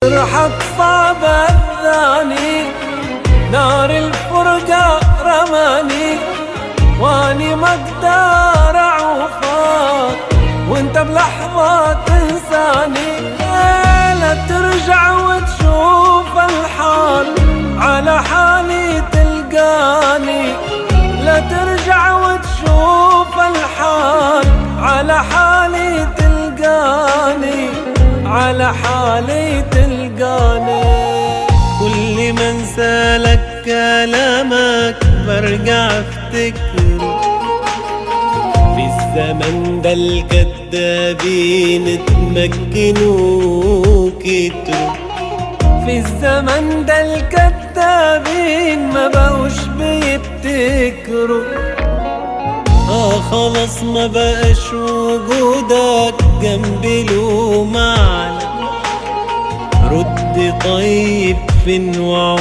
جرحك صعب الثاني، نار الفرقة رماني، واني ما اقدر اعوفك وانت بلحظة تنساني. لا ترجع وتشوف الحال على حالي تلقاني، لا ترجع وتشوف الحال على حالي تلقاني، على حالي تلقاني. كل ما انسالك كلامك برجع افتكره، في الزمن ده الكدابين اتمكنوا كتروا، في الزمن ده الكدابين ما بقوش بيبتكروا. خلاص ما بقاش وجودك جنبي له معنى، رد طيب فين وعود